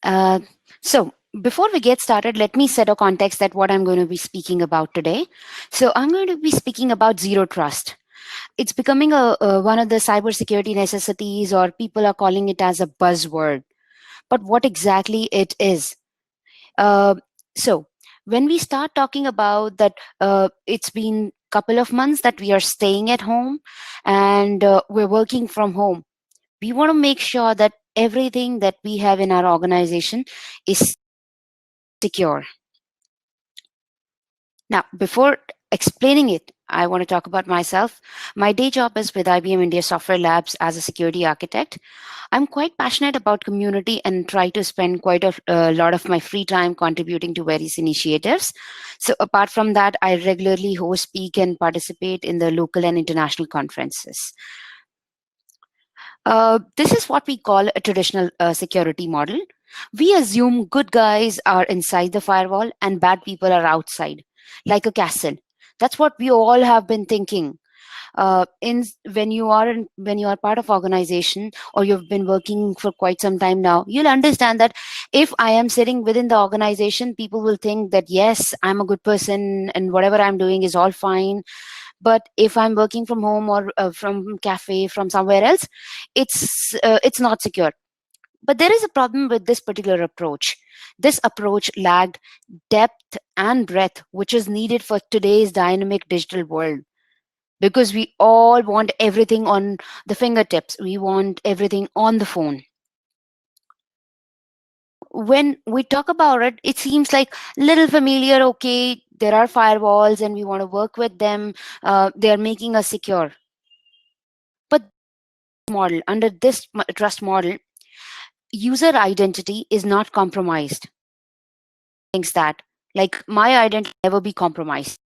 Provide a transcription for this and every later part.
Uh, so before we get started, let me set a context that what I'm going to be speaking about today. So I'm going to be speaking about zero trust. It's becoming one of the cybersecurity necessities, or people are calling it as a buzzword. But what exactly it is? Uh, so when we start talking about that, it's been couple of months that we are staying at home and we're working from home. We want to make sure that everything that we have in our organization is secure. Now, before explaining it, I want to talk about myself. My day job is with IBM India Software Labs as a security architect. I'm quite passionate about community and try to spend quite a lot of my free time contributing to various initiatives. So apart from that, I regularly host, speak, and participate in the local and international conferences. This is what we call a traditional security model. We assume good guys are inside the firewall and bad people are outside, like a castle. That's what we all have been thinking. In when you are part of organization or you've been working for quite some time now, you'll understand that if I am sitting within the organization, people will think that yes, I'm a good person and whatever I'm doing is all fine. But if I'm working from home or from cafe from somewhere else, it's not secure. But there is a problem with this particular approach. This approach lacked depth and breadth, which is needed for today's dynamic digital world, because we all want everything on the fingertips. We want everything on the phone. When we talk about it, it seems like little familiar. Okay, there are firewalls and we want to work with them. They are making us secure. But model under this trust model, user identity is not compromised. Thinks that like my identity will never be compromised.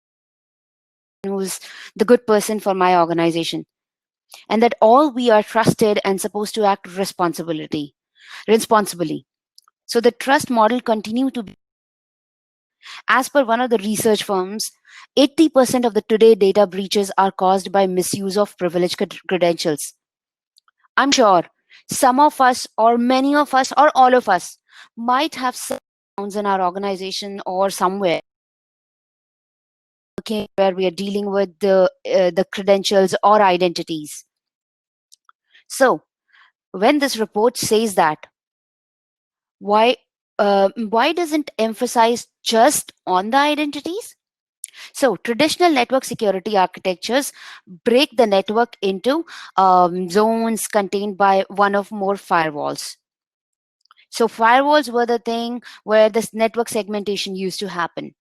Who's the good person for my organization, and that all we are trusted and supposed to act responsibly. So the trust model continue to be, as per one of the research firms, 80% of the today data breaches are caused by misuse of privileged credentials. I'm sure some of us or many of us or all of us might have some accounts in our organization or somewhere where we are dealing with the credentials or identities. So when this report says that, why why doesn't emphasize just on the identities? So traditional network security architectures break the network into zones contained by one of more firewalls. So firewalls were the thing where this network segmentation used to happen,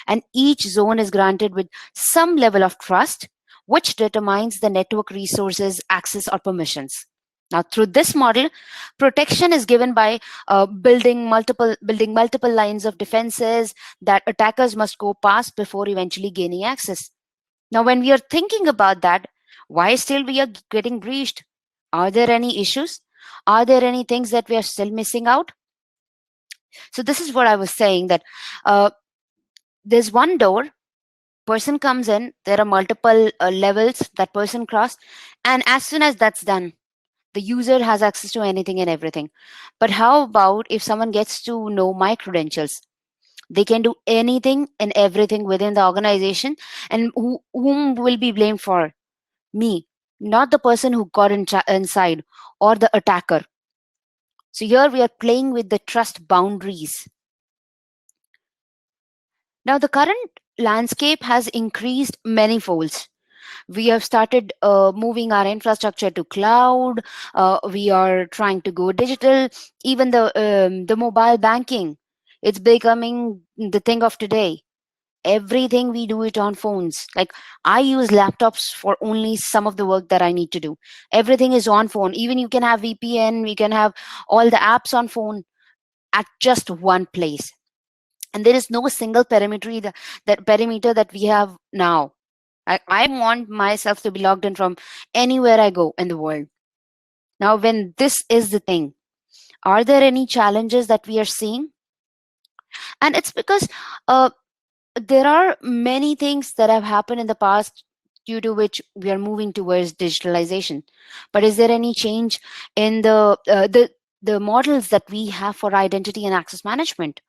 and each zone is granted with some level of trust, which determines the network resources, access, or permissions. Now, through this model, protection is given by building multiple lines of defenses that attackers must go past before eventually gaining access. Now, when we are thinking about that, why still we are getting breached? Are there any issues? Are there any things that we are still missing out? So this is what I was saying, that uh, there's one door, person comes in, there are multiple levels that person crossed, and as soon as that's done, the user has access to anything and everything. But how about if someone gets to know my credentials? They can do anything and everything within the organization, and whom will be blamed for? Me, not the person who got inside or the attacker. So here we are playing with the trust boundaries. Now the current landscape has increased many folds. We have started moving our infrastructure to cloud. We are trying to go digital. Even the mobile banking, it's becoming the thing of today. Everything we do it on phones. Like I use laptops for only some of the work that I need to do. Everything is on phone. Even you can have VPN, we can have all the apps on phone at just one place, and there is no single perimeter that perimeter that we have now. I want myself to be logged in from anywhere I go in the world. Now, when this is the thing, are there any challenges that we are seeing? And it's because uh, there are many things that have happened in the past due to which we are moving towards digitalization. But is there any change in the models that we have for identity and access management,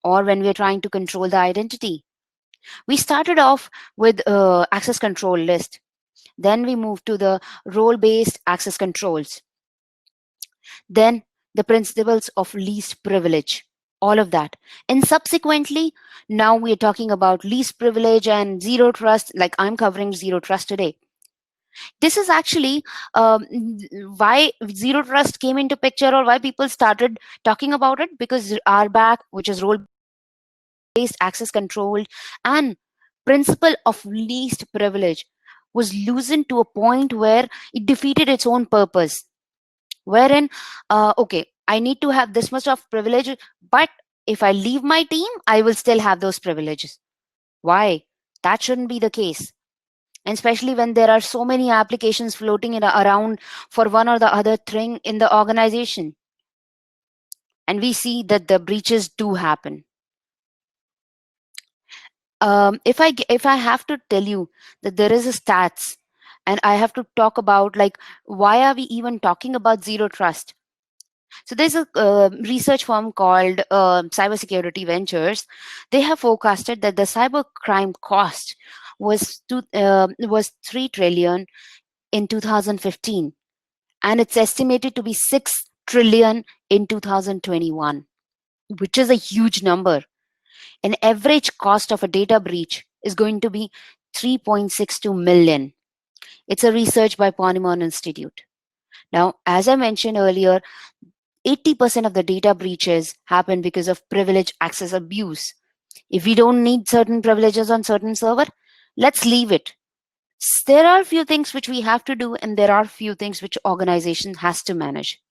or when we're trying to control the identity. We started off with access control list. Then we moved to the role based access controls. Then the principles of least privilege, all of that. And subsequently, now we're talking about least privilege and zero trust, like I'm covering zero trust today. This is actually why zero trust came into picture, or why people started talking about it, because RBAC, which is role based access control, and principle of least privilege was loosened to a point where it defeated its own purpose, wherein okay, I need to have this much of privilege, but if I leave my team, I will still have those privileges. Why? That shouldn't be the case. And especially when there are so many applications floating around for one or the other thing in the organization, and we see that the breaches do happen. If I have to tell you that there is a stats, and I have to talk about, like, why are we even talking about zero trust? So there's a research firm called Cybersecurity Ventures. They have forecasted that the cybercrime cost was 3 trillion in 2015, and it's estimated to be 6 trillion in 2021, which is a huge number. An average cost of a data breach is going to be 3.62 million. It's a research by Ponemon Institute. Now, as I mentioned earlier, 80% of the data breaches happen because of privilege access abuse. If we don't need certain privileges on certain server, let's leave it. There are few things which we have to do, and there are few things which organization has to manage.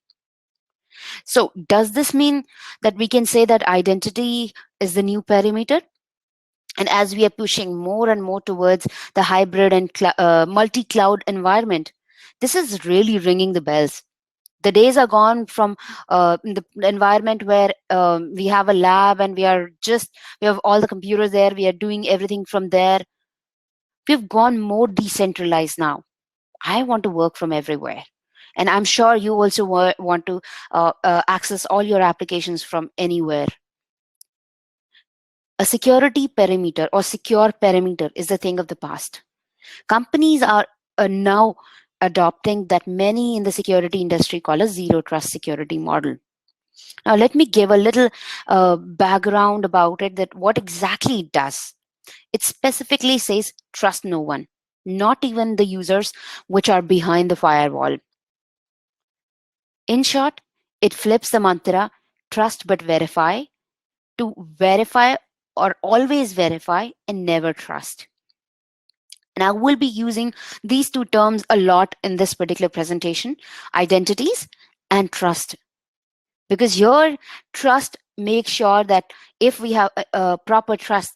So does this mean that we can say that identity is the new perimeter? And as we are pushing more and more towards the hybrid and multi-cloud environment, this is really ringing the bells. The days are gone from the environment where we have a lab and we have all the computers there, we are doing everything from there. We've gone more decentralized now. I want to work from everywhere, and I'm sure you also want to access all your applications from anywhere. A security perimeter or secure perimeter is a thing of the past. Companies are now adopting that many in the security industry call a zero trust security model. Now, let me give a little background about it, that what exactly it does. It specifically says trust no one, not even the users which are behind the firewall. In short, it flips the mantra trust but verify to verify or always verify and never trust. And I will be using these two terms a lot in this particular presentation: identities and trust. Because your trust makes sure that if we have a proper trust,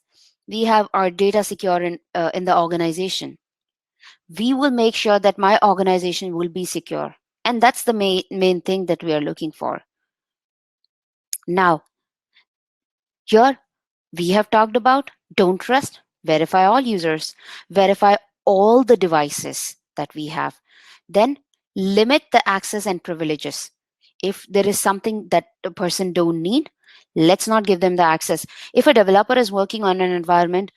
we have our data secure in the organization. We will make sure that my organization will be secure. And that's the main thing that we are looking for. Now, here we have talked about don't trust, verify all users, verify all the devices that we have. Then limit the access and privileges. If there is something that the person don't need, let's not give them the access. If a developer is working on an environment,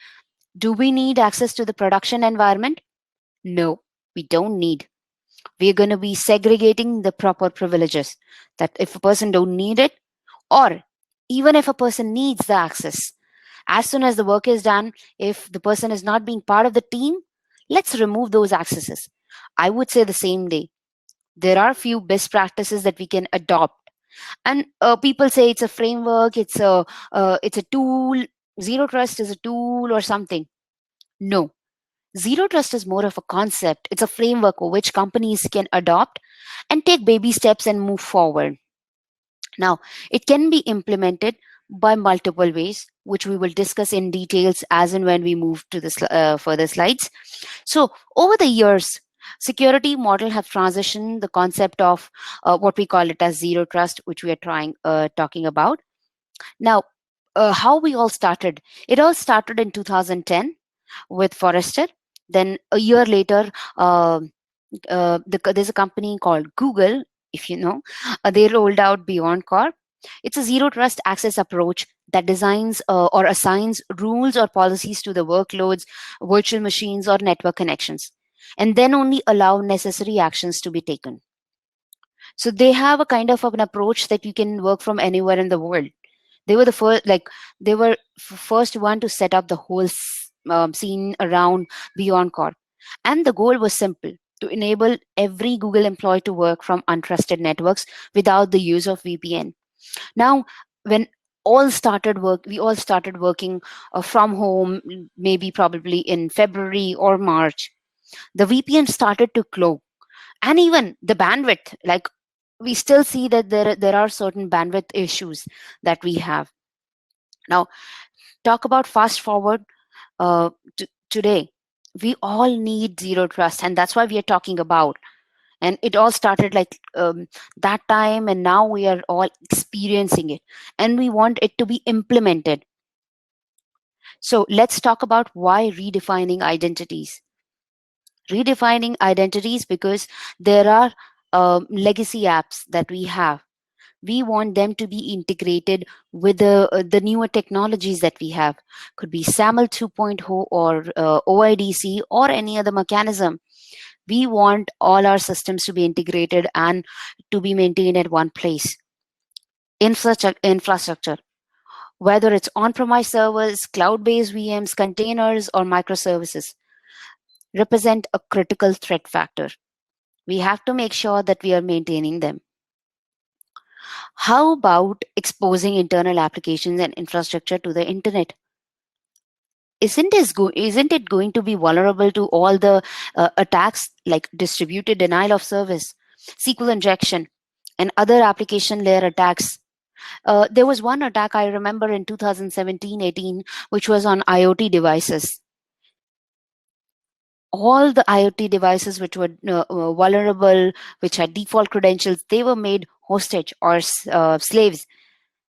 do we need access to the production environment? No, we don't need. We're going to be segregating the proper privileges, that if a person don't need it, or even if a person needs the access, as soon as the work is done, if the person is not being part of the team, let's remove those accesses. I would say the same day. There are few best practices that we can adopt, and people say it's a framework, it's a tool. Zero trust is a tool or something. No, zero trust is more of a concept. It's a framework which companies can adopt and take baby steps and move forward. Now, it can be implemented by multiple ways, which we will discuss in details as and when we move to the further slides. So, over the years, security model have transitioned the concept of what we call it as zero trust, which we are talking about. Now, how we all started? It all started in 2010 with Forrester. Then a year later, there's a company called Google. if you know. They rolled out Beyond Core. It's a zero trust access approach that designs or assigns rules or policies to the workloads, virtual machines, or network connections, and then only allow necessary actions to be taken. So they have a kind of an approach that you can work from anywhere in the world. They were the first, like they were first one to set up the whole scene around Beyond Core, and the goal was simple: to enable every Google employee to work from untrusted networks without the use of VPN. Now, when we all started working from home, maybe probably in February or March. The VPN started to clog, and even the bandwidth, like we still see that there are certain bandwidth issues that we have now. Talk about fast forward today. We all need zero trust, and that's why we are talking about. And it all started like that time, and now we are all experiencing it, and we want it to be implemented. So let's talk about why redefining identities, because there are legacy apps that we have. We want them to be integrated with the newer technologies that we have. Could be SAML 2.0 or OIDC or any other mechanism. We want all our systems to be integrated and to be maintained at one place. Infrastructure, whether it's on-premise servers, cloud-based VMs, containers, or microservices, represent a critical threat factor. We have to make sure that we are maintaining them. How about exposing internal applications and infrastructure to the internet? Isn't it going to be vulnerable to all the attacks like distributed denial of service, SQL injection, and other application layer attacks? There was one attack I remember in 2017-18, which was on IoT devices. All the IoT devices which were vulnerable, which had default credentials, they were made hostage or slaves.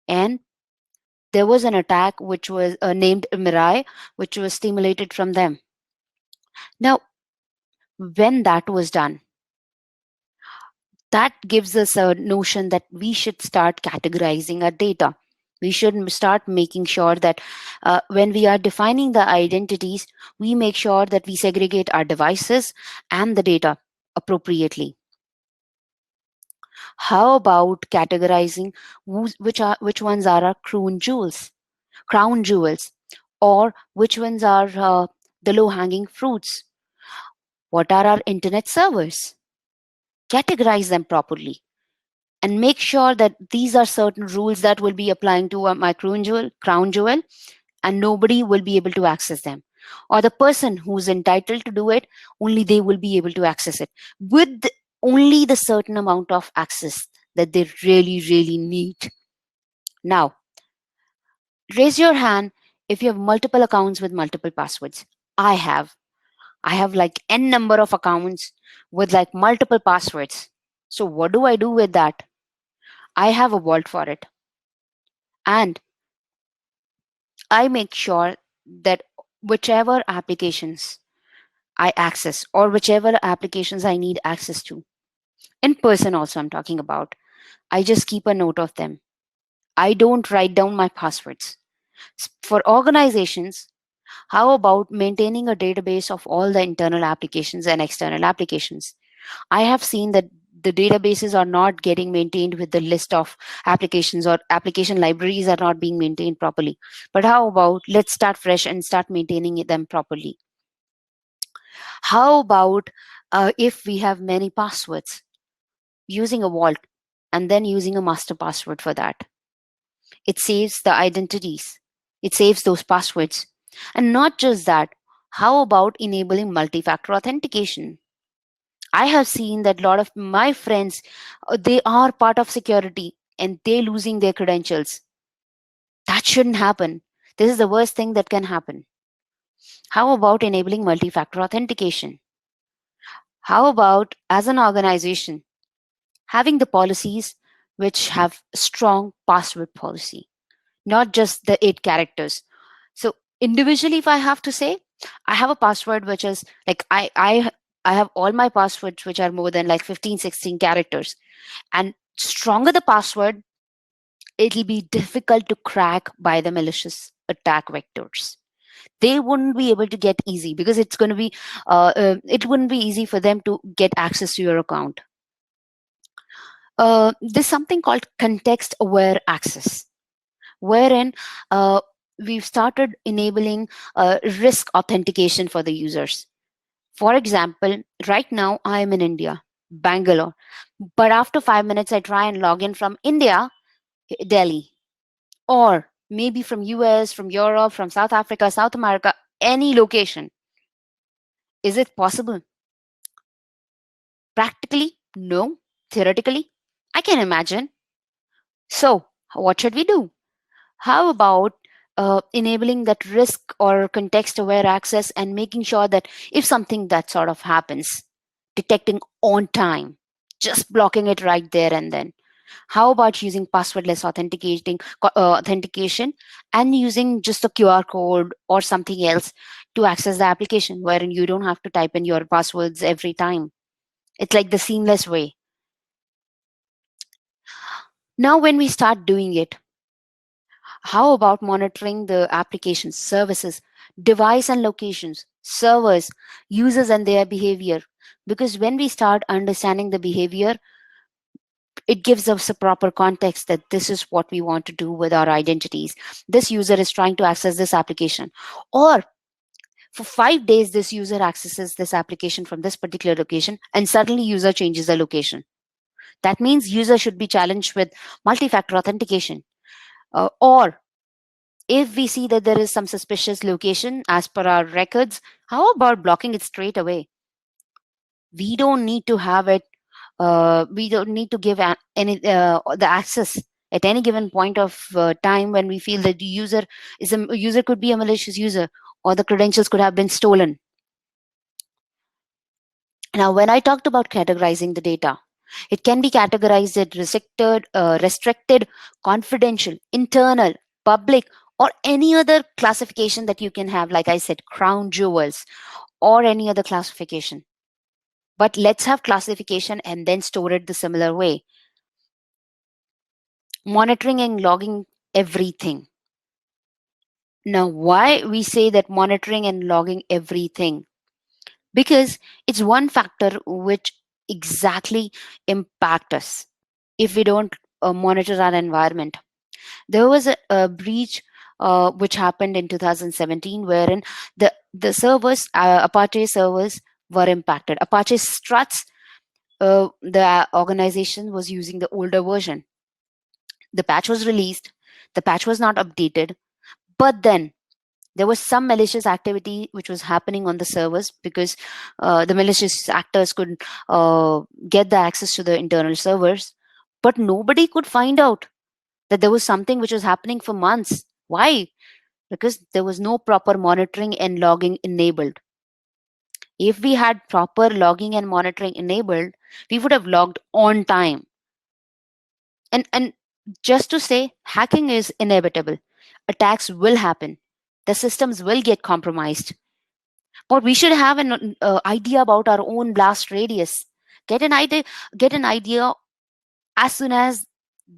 And there was an attack which was named Mirai, which was stimulated from them. Now, when that was done, that gives us a notion that we should start categorizing our data. We should start making sure that when we are defining the identities, we make sure that we segregate our devices and the data appropriately. How about categorizing which ones are our crown jewels, or which ones are the low-hanging fruits? What are our internet servers? Categorize them properly and make sure that these are certain rules that will be applying to my crown jewel, and nobody will be able to access them. Or the person who's entitled to do it, only they will be able to access it with only the certain amount of access that they really, really need. Now, raise your hand if you have multiple accounts with multiple passwords. I have. I have like n number of accounts with like multiple passwords. So what do I do with that? I have a vault for it. And I make sure that whichever applications I access or whichever applications I need access to, in person also I'm talking about, I just keep a note of them. I don't write down my passwords. For organizations, how about maintaining a database of all the internal applications and external applications? I have seen that the databases are not getting maintained with the list of applications, or application libraries are not being maintained properly. But how about let's start fresh and start maintaining them properly? How about if we have many passwords, using a vault and then using a master password for that? It saves the identities, it saves those passwords. And not just that, how about enabling multi-factor authentication? I have seen that a lot of my friends, they are part of security and they losing their credentials. That shouldn't happen. This is the worst thing that can happen. How about enabling multi-factor authentication? How about, as an organization, having the policies which have strong password policy, not just the 8 characters? So individually, if I have to say, I have a password which is like I I have all my passwords which are more than like 15, 16 characters. And stronger the password, it'll be difficult to crack by the malicious attack vectors. They wouldn't be able to get easy because it's going to be it wouldn't be easy for them to get access to your account. There's something called context aware access, wherein uh, we've started enabling risk authentication for the users. For example, right now I am in India, Bangalore, but after 5 minutes I try and log in from India, Delhi, or maybe from US, from Europe, from South Africa, South America, any location. Is it possible? Practically, no. Theoretically, I can imagine. So, what should we do? How about enabling that risk or context aware access and making sure that if something that sort of happens, detecting on time, just blocking it right there and then? How about using passwordless authentication and using just a QR code or something else to access the application, wherein you don't have to type in your passwords every time? It's like the seamless way. Now, when we start doing it, how about monitoring the applications, services, device and locations, servers, users and their behavior? Because when we start understanding the behavior, it gives us a proper context that this is what we want to do with our identities. This user is trying to access this application. Or for 5 days, this user accesses this application from this particular location, and suddenly user changes the location. That means user should be challenged with multi-factor authentication. Or if we see that there is some suspicious location as per our records, how about blocking it straight away? We don't need to have it. We don't need to give any the access at any given point of time when we feel that the user could be a malicious user, or the credentials could have been stolen. Now, when I talked about categorizing the data, it can be categorized as restricted, confidential, internal, public, or any other classification that you can have. Like I said, crown jewels, or any other classification. But let's have classification and then store it the similar way. Monitoring and logging everything. Now, why we say that monitoring and logging everything? Because it's one factor which exactly impact us if we don't monitor our environment. There was a breach which happened in 2017, wherein the servers, Apache servers, were impacted. Apache Struts, the organization was using the older version. The patch was released, the patch was not updated, but then there was some malicious activity which was happening on the servers because the malicious actors could get the access to the internal servers, but nobody could find out that there was something which was happening for months. Why? Because there was no proper monitoring and logging enabled. If we had proper logging and monitoring enabled, we would have logged on time. And just to say, hacking is inevitable. Attacks will happen. The systems will get compromised. But we should have an idea about our own blast radius. Get an idea. Get an idea as soon as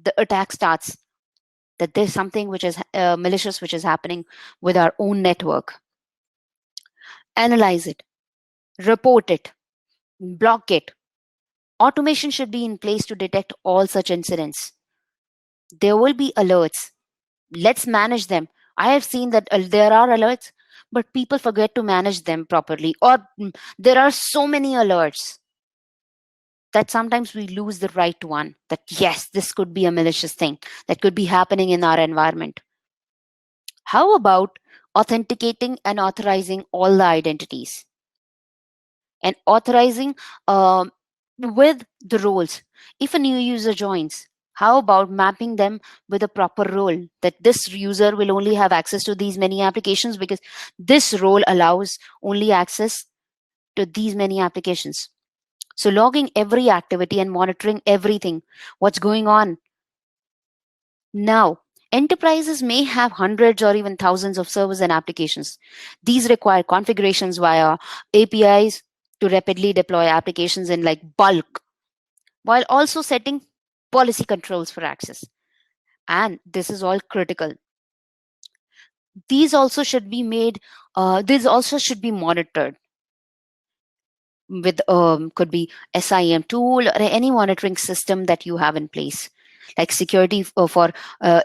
the attack starts, that there's something which is malicious which is happening with our own network. Analyze it, report it, block it. Automation should be in place to detect all such incidents. There will be alerts. Let's manage them. I have seen that there are alerts, but people forget to manage them properly. Or there are so many alerts that sometimes we lose the right one, that yes, this could be a malicious thing that could be happening in our environment. How about authenticating and authorizing all the identities and authorizing with the roles? If a new user joins, how about mapping them with a proper role, that this user will only have access to these many applications because this role allows only access to these many applications? So logging every activity and monitoring everything, what's going on. Now, enterprises may have hundreds or even thousands of servers and applications. These require configurations via APIs, to rapidly deploy applications in like bulk, while also setting policy controls for access. And this is all critical. These also should be monitored with could be SIM tool or any monitoring system that you have in place, like security for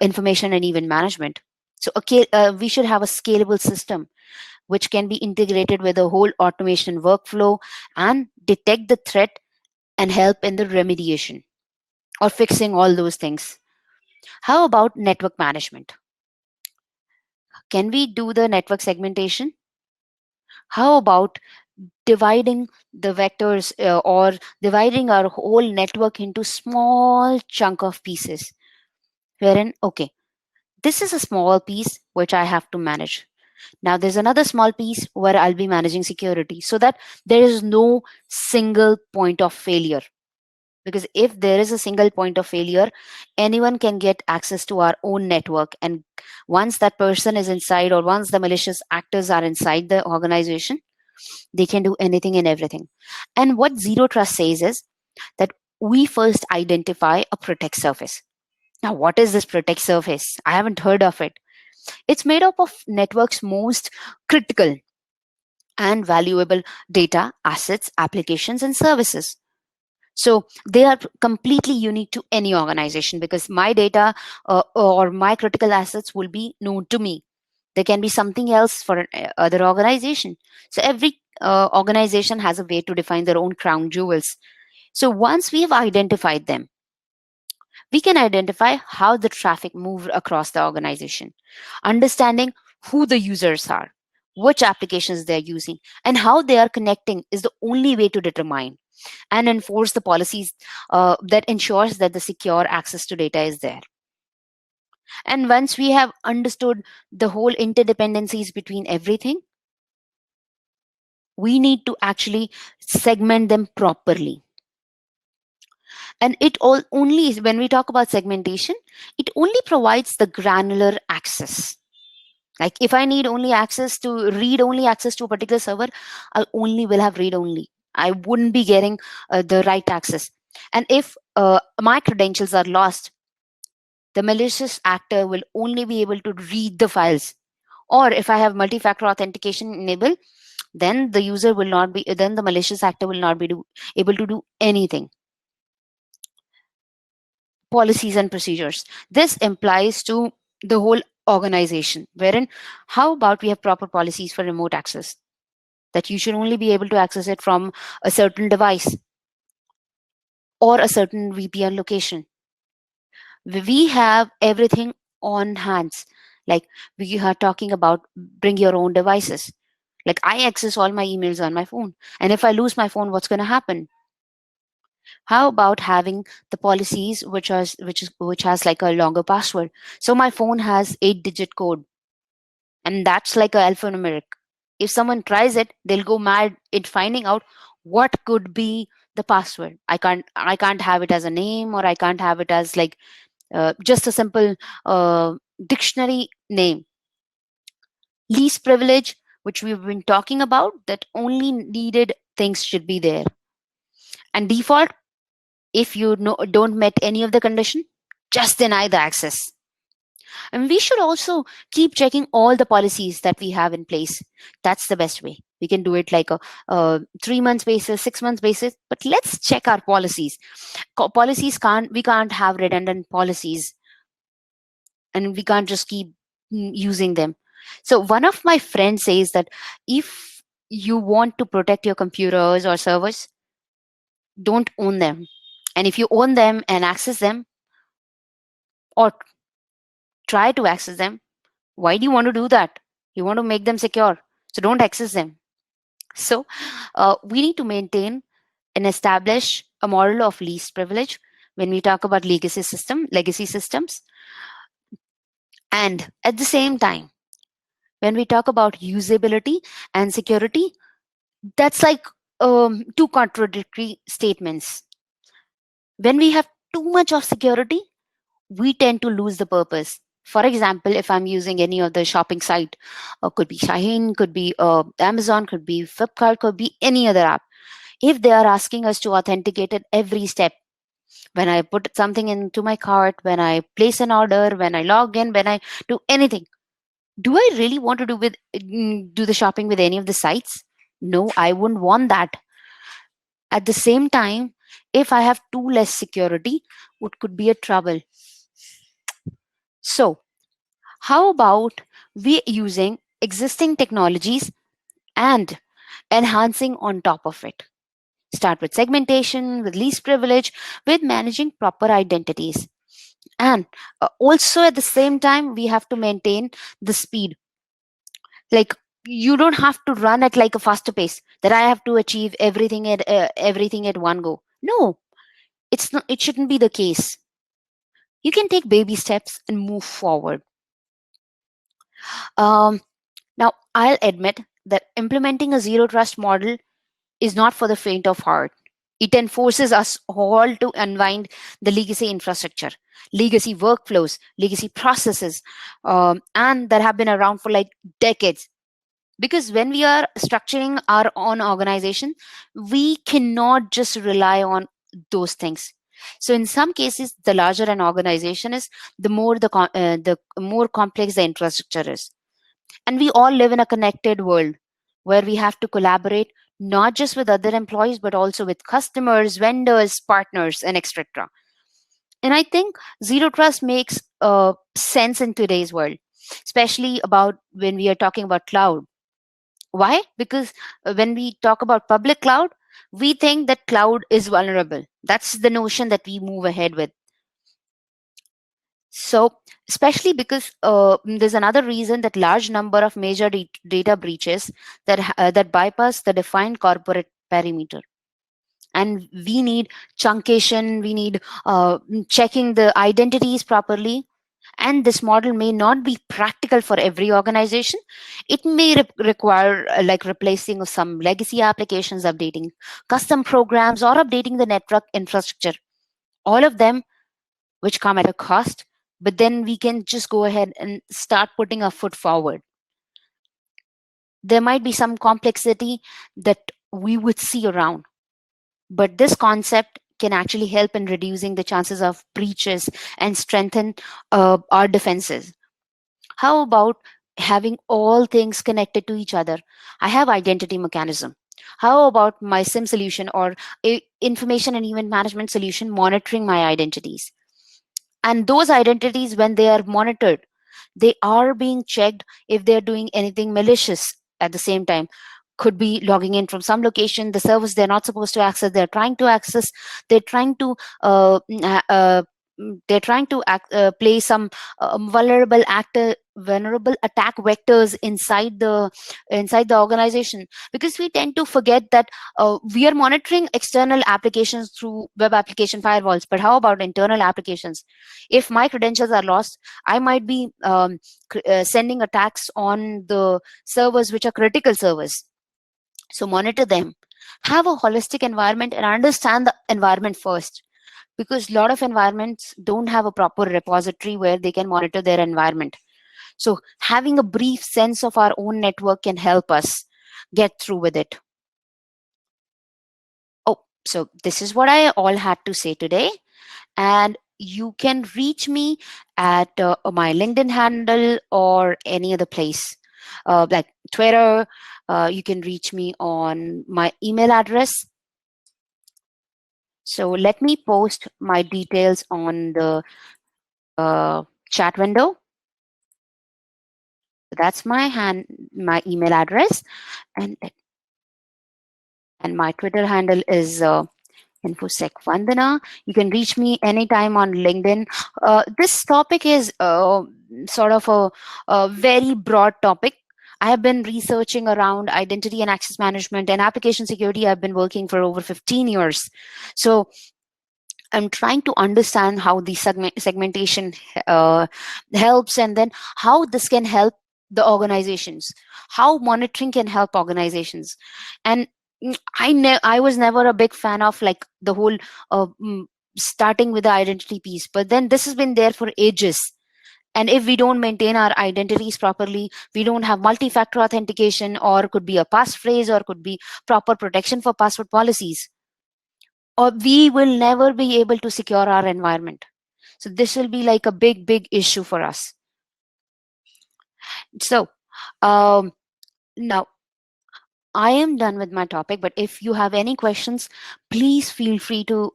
information and even management. So okay, we should have a scalable system which can be integrated with a whole automation workflow and detect the threat and help in the remediation or fixing all those things. How about network management? Can we do the network segmentation? How about dividing the vectors or dividing our whole network into small chunk of pieces, wherein okay, this is a small piece which I have to manage. Now there's another small piece where I'll be managing security, so that there is no single point of failure. Because if there is a single point of failure, anyone can get access to our own network, and once that person is inside, or once the malicious actors are inside the organization, they can do anything and everything. And what zero trust says is that we first identify a protect surface. Now, what is this protect surface? I haven't heard of it. It's made up of network's most critical and valuable data, assets, applications, and services. So they are completely unique to any organization, because my data or my critical assets will be known to me. There can be something else for other organization. So every organization has a way to define their own crown jewels. So once we have identified them, we can identify how the traffic moved across the organization, understanding who the users are, which applications they're using, and how they are connecting is the only way to determine and enforce the policies that ensures that the secure access to data is there. And once we have understood the whole interdependencies between everything, we need to actually segment them properly. And it all only is when we talk about segmentation, it only provides the granular access. Like if I need only access to read only access to a particular server, I only will have read only. I wouldn't be getting the right access. And if my credentials are lost, the malicious actor will only be able to read the files. Or if I have multi-factor authentication enabled, then the malicious actor will not be able to do anything. Policies and procedures. This implies to the whole organization, wherein how about we have proper policies for remote access, that you should only be able to access it from a certain device or a certain VPN location. We have everything on hands. Like we are talking about bring your own devices. Like I access all my emails on my phone. And if I lose my phone, what's going to happen? How about having the policies which has like a longer password? So my phone has 8-digit code, and that's like a alphanumeric. If someone tries it, they'll go mad in finding out what could be the password. I can't have it as a name, or I can't have it as like just a simple dictionary name. Least privilege, which we've been talking about, that only needed things should be there. And default, if you don't met any of the condition, just deny the access. And we should also keep checking all the policies that we have in place. That's the best way. We can do it like a 3 months basis, 6 months basis, but let's check our policies. We can't have redundant policies, and we can't just keep using them. So one of my friends says that if you want to protect your computers or servers, don't own them. And if you own them and access them, or try to access them, why do you want to do that? You want to make them secure, so don't access them. So we need to maintain and establish a model of least privilege when we talk about legacy systems. And at the same time, when we talk about usability and security, that's like two contradictory statements. When we have too much of security, we tend to lose the purpose. For example, if I'm using any of the shopping site, could be Shaheen, could be Amazon, could be Flipkart, could be any other app. if they are asking us to authenticate at every step, when I put something into my cart, when I place an order, when I log in, when I do anything, do I really want to do the shopping with any of the sites? No, I wouldn't want that. At the same time, if I have too less security, what could be a trouble? So how about we using existing technologies and enhancing on top of it? Start with segmentation, with least privilege, with managing proper identities. And also at the same time, we have to maintain the speed. Like, you don't have to run at like a faster pace that I have to achieve everything at one go. No, it's not, it shouldn't be the case. You can take baby steps and move forward. um, Now I'll admit that implementing a zero trust model is not for the faint of heart. It enforces us all to unwind the legacy infrastructure, legacy workflows, legacy processes, and that have been around for like decades. Because when we are structuring our own organization, we cannot just rely on those things. So in some cases, the larger an organization is, the more complex the infrastructure is. And we all live in a connected world where we have to collaborate not just with other employees, but also with customers, vendors, partners, and etc. And I think zero trust makes sense in today's world, especially about when we are talking about cloud. Why? Because when we talk about public cloud, we think that cloud is vulnerable. That's the notion that we move ahead with. So, especially because there's another reason that large number of major data breaches that bypass the defined corporate perimeter, and we need chuncation. We need checking the identities properly. And this model may not be practical for every organization. It may require like replacing of some legacy applications, updating custom programs, or updating the network infrastructure. All of them which come at a cost, but then we can just go ahead and start putting our foot forward. There might be some complexity that we would see around, but this concept can actually help in reducing the chances of breaches and strengthen our defenses. How about having all things connected to each other? I have identity mechanism. How about my SIM solution or information and event management solution monitoring my identities? And those identities, when they are monitored, they are being checked if they're doing anything malicious. At the same time, could be logging in from some location, the service they're not supposed to access, they're trying to access, they're trying to play some vulnerable attack vectors inside the organization. Because we tend to forget that we are monitoring external applications through web application firewalls, but how about internal applications? If my credentials are lost, I might be sending attacks on the servers which are critical servers. So monitor them, have a holistic environment, and understand the environment first, because a lot of environments don't have a proper repository where they can monitor their environment. So having a brief sense of our own network can help us get through with it. Oh, so this is what I all had to say today. And you can reach me at my LinkedIn handle or any other place, like Twitter. You can reach me on my email address. So let me post my details on the chat window. That's my email address, and my Twitter handle is infosec Vandana. You can reach me anytime on LinkedIn. This topic is sort of a very broad topic. I have been researching around identity and access management and application security. I've been working for over 15 years. So I'm trying to understand how the segmentation helps, and then how this can help the organizations, how monitoring can help organizations. And I was never a big fan of like the whole uh, mm, starting with the identity piece, but then this has been there for ages. And if we don't maintain our identities properly, we don't have multi-factor authentication, or could be a passphrase, or could be proper protection for password policies, or we will never be able to secure our environment. So this will be like a big issue for us. So now I am done with my topic, but if you have any questions, please feel free to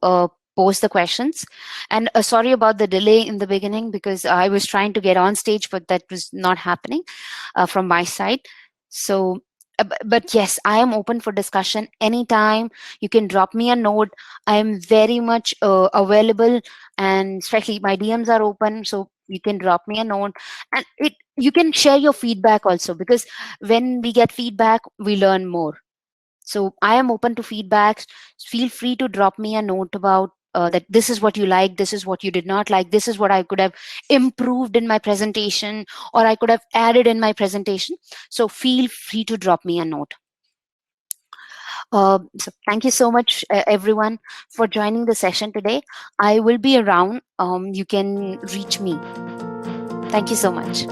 post the questions. And sorry about the delay in the beginning, because I was trying to get on stage, but that was not happening from my side. So, but yes, I am open for discussion anytime. You can drop me a note. I am very much available, and especially my DMs are open, so you can drop me a note, and you can share your feedback also, because when we get feedback, we learn more. So I am open to feedbacks. Feel free to drop me a note about that this is what you like, this is what you did not like, this is what I could have improved in my presentation, or I could have added in my presentation. So feel free to drop me a note. So thank you so much, everyone, for joining the session today. I will be around. You can reach me. Thank you so much.